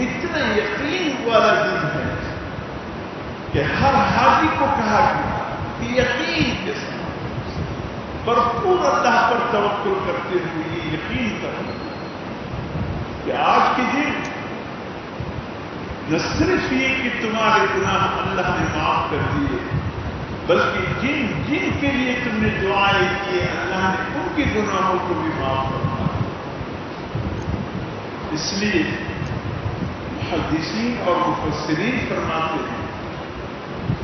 اتنا یقین والا دن ہے کہ ہر حاجی کو کہا گیا کہ یقین کے ساتھ بھرپور اللہ پر توکل کرتے ہوئے یہ یقین کریں کہ آج کے دن نہ صرف یہ کہ تمہارے گناہ اللہ نے معاف کر دیے، بلکہ جن جن کے لیے تم نے دعائیں کی اللہ نے ان کے گناہوں کو بھی معاف کرنا۔ اس لیے محدثین اور مفسرین فرماتے ہیں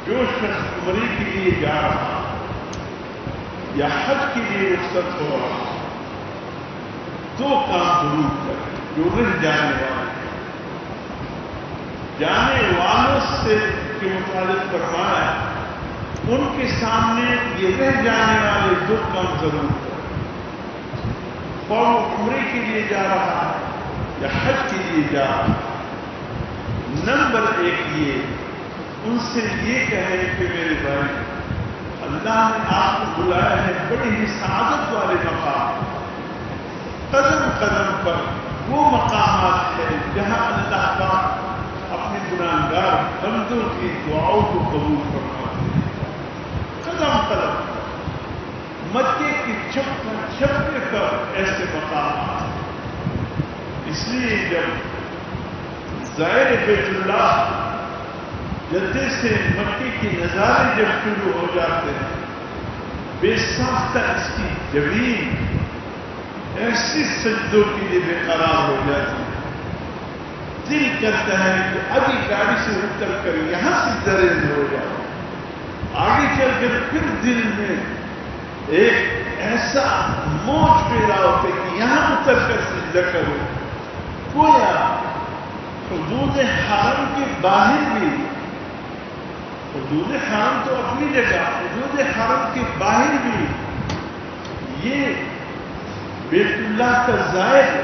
جو شخص عمرے کے لیے جا رہا یا حج کے لیے رخصت ہو رہا دو کام ضرور کرے جو رہ جانے والے جانے والوں سے کے متعلق فرمایا ان کے سامنے یہ رہ جانے والے دو کام ضرور کریں۔ اور وہ عمرے کے لیے جا رہا ہے یا حج کے لیے جا رہا ہے، نمبر ایک یہ ان سے یہ کہیں کہ میرے بھائی اللہ نے آپ کو بلایا ہے بڑی ہی سعادت والے مقام، قدم قدم پر وہ مقامات ہے جہاں اللہ پاک اپنے گناہگار بندوں کی دعاؤں کو قبول فرماتے ہیں۔ قدم قدم مکے کی چھپے پر ایسے مقامات ہیں۔ اس لیے جب زائر بیت اللہ جدے سے مکے کے نظارے جب شروع ہو جاتے ہیں، بے ساختہ اس کی زمین ایسی سجدوں کے لیے بے قرار ہو جاتی ہے، دل کرتا ہے کہ ابھی گاڑی سے اتر کر یہاں سے درج ہو جائے، آگے چل کر پھر دل میں ایک ایسا موج پیدا ہوتا ہے کہ یہاں اتر کر سجدہ کرو۔ گویا حدود حرم کے باہر بھی، حدود حرم تو اپنی جگہ، حدود حرم کے باہر بھی یہ بیت اللہ کا زائر،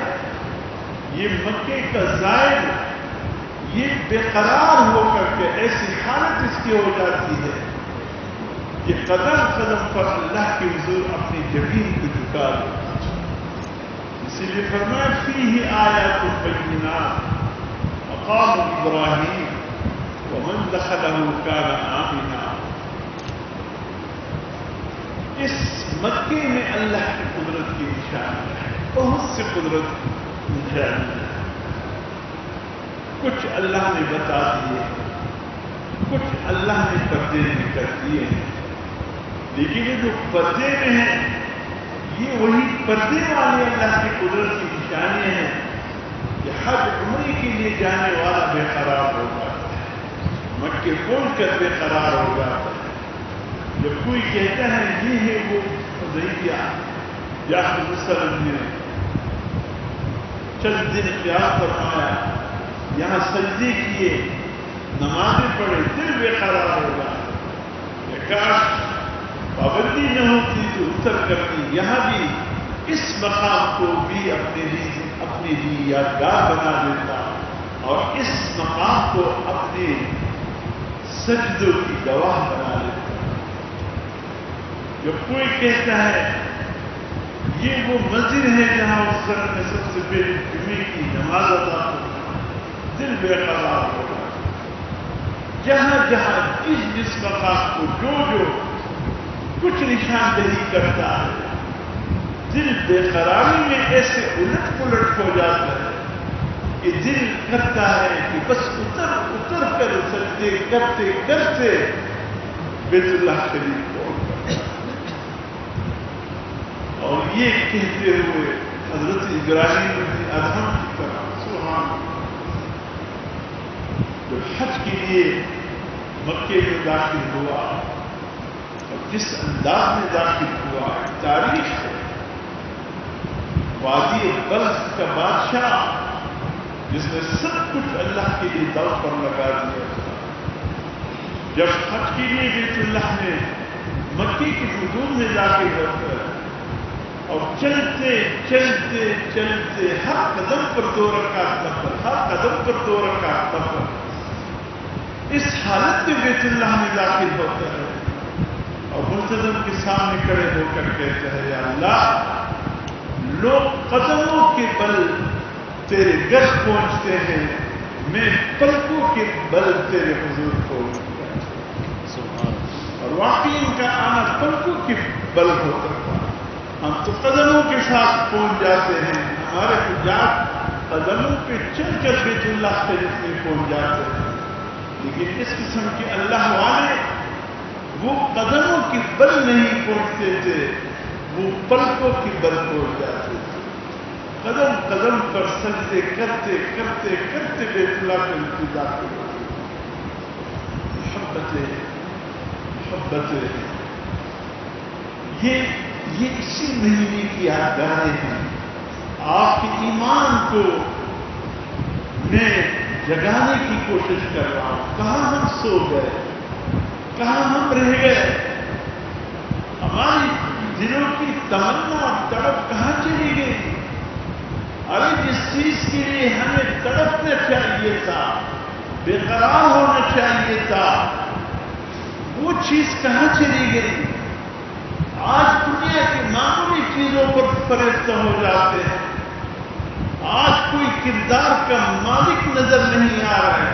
یہ مکے کا زائر، یہ بے قرار ہو کر کے ایسی حالت اس کی ہو جاتی ہے کہ قدم قدم پر اللہ کے حضور اپنی جبین کو جھکا دے۔ اسی لیے فرمایا فیہ آیات بینات مقام ابراہیم ومن دخلہ کان آمنا۔ اس مکے میں اللہ کی قدرت کی نشانی ہے، بہت سی قدرت کی نشانی ہے۔ کچھ اللہ نے بتا دیے، کچھ اللہ نے پردے میں کر دیے ہیں، لیکن یہ جو پردے میں ہیں یہ وہی پردے والی اللہ کی قدرت کی نشانیاں ہیں کہ حج عمرے کے لیے جانے والا بے قرار ہو جاتا ہے، مکے کھول کر بے قرار ہو جاتا ہے۔ جب کوئی کہتا ہے یہ ہے وہ حدیبیہ یا وسلم نے چند دن قیام فرمایا، یہاں سجدے کیے، نمازیں پڑھے، دل بے قرار ہو جاتا، کاش پابندی نہ ہوتی تو اتر کرتی، یہاں بھی اس مقام کو بھی اپنے لیے یادگار بنا دیتا اور اس مقام کو اپنے سجدوں کی گواہ بنا لیتا۔ جب کوئی کہتا ہے یہ وہ مسجد ہے جہاں اس وقت میں سب سے پہلے جمعے کی نماز ادا ہوتی، دل بے قرار ہو جاتا۔ جہاں جہاں جس مقام کو جو کچھ نشاندہی کرتا ہے، دل بے قراری میں ایسے الٹ پلٹ ہو جاتا ہے کہ دل کرتا ہے کہ بس اتر کر سجدے کرتے کرتے بیت اللہ شریف پہنچ جائے۔ اور یہ کہتے ہوئے حضرت ابراہیم بن ادھم کی طرح سبحان اللہ، جب حج کے لیے مکے میں داخل ہوا اور جس انداز میں داخل ہوا، تاریخ ہے وادی بلخ کا بادشاہ جس نے سب کچھ اللہ کے لیے دو پر لگا دیا تھا، جب حج کے لیے بیت اللہ میں مکے کی حدود میں داخل ہوتا ہے اور چلتے چلتے چلتے ہر قدم پر 2 رکعت نفل، ہر قدم پر 2 رکعت نفل، اس حالت میں بیت اللہ میں داخل ہوتا ہے اور ملتزم کے سامنے کھڑے ہو کر کہتا ہے یا اللہ، لوگ قدموں کے بل تیرے گھر پہنچتے ہیں میں پلکوں کے بل تیرے حضور پہنچ گیا. اور واقعی ان کا آنا پلکوں کے بل ہوتا تھا. ہم تو قدموں کے ساتھ پہنچ جاتے ہیں. ہمارے حجاج قدموں پہ چل کر بیت اللہ شریف میں پہنچ جاتے ہیں. لیکن اس قسم کے اللہ والے وہ قدموں کی بل نہیں پہنچتے تھے, وہ پلکوں کی بل پہنچ جاتے تھے. قدم قدم پر سجدے کرتے کرتے کرتے بیت اللہ کے انتظار کرتے. محبتیں یہ اسی مہینے کی یادگاریں ہیں. آپ کے ایمان کو میں جگانے کی کوشش کر رہا ہوں. کہاں ہم سو گئے, کہاں ہم رہ گئے؟ ہماری دلوں کی تمنا اور تڑپ کہاں چلی گئی؟ ارے جس چیز کے لیے ہمیں تڑپنا چاہیے تھا, بے قرار ہونا چاہیے تھا, وہ چیز کہاں چلی گئی؟ آج دنیا کی معمولی چیزوں پر فریفتہ ہو جاتے ہیں. آج کوئی کردار کا مالک نظر نہیں آ رہا ہے.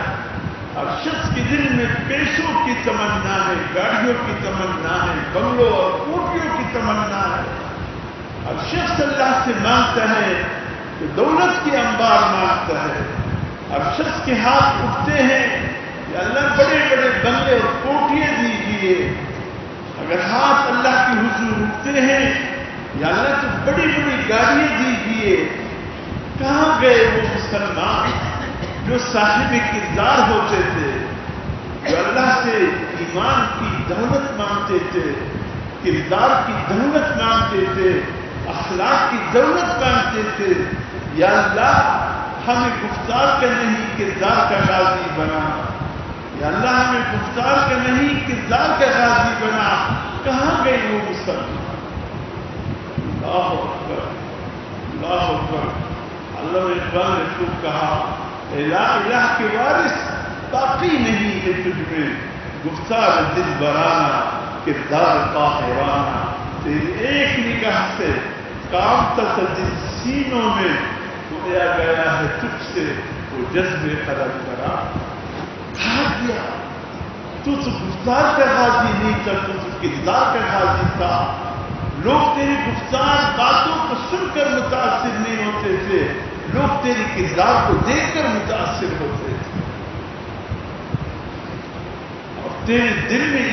ہر شخص کے دل میں پیسوں کی تمنا ہے, گاڑیوں کی تمنا ہے, بنگلوں اور کوٹھیوں کی تمنا ہے. ہر شخص اللہ سے مانگتا ہے تو دولت کے انبار مانگتا ہے. ہر شخص کے ہاتھ اٹھتے ہیں کہ اللہ بڑے بڑے بنگلے اور کوٹھیاں دیجیے. اگر ہاتھ اللہ کے حضور اٹھتے ہیں یا اللہ تو بڑی بڑی گاڑیاں دیجیے. کہاں گئے وہ مسلمان جو صاحب کردار ہوتے تھے, جو اللہ سے ایمان کی دولت مانگتے تھے, کردار کی دولت مانگتے تھے, اخلاق کی دولت مانگتے تھے؟ یا اللہ ہمیں گفتار کا نہیں کردار کا غازی بنا. یا اللہ ہمیں گفتار کا نہیں کردار کا غازی بنا. کہاں گئے وہ مسلمان؟ اللہ اکبر, اللہ اکبر. اللہ اقبال نے خوب کہا, لا الہ کے وارث باقی نہیں ہے تجھ میں, گفتار دل برانا کردار قاہرانہ. تیری ایک نگاہ سے کامتا تھا جن سینوں میں, کھویا گیا ہے تجھ سے وہ جذبے قلم کرا. کہا دیا تو گفتار کا غازی نہیں تھا, تو کردار کا غازی تھا. لوگ تیری گفتار باتوں کو سن کر متاثر نہیں ہوتے تھے, لوگ تیری کردار کو دیکھ کر متاثر ہوتے تھے. اور تیرے دل میں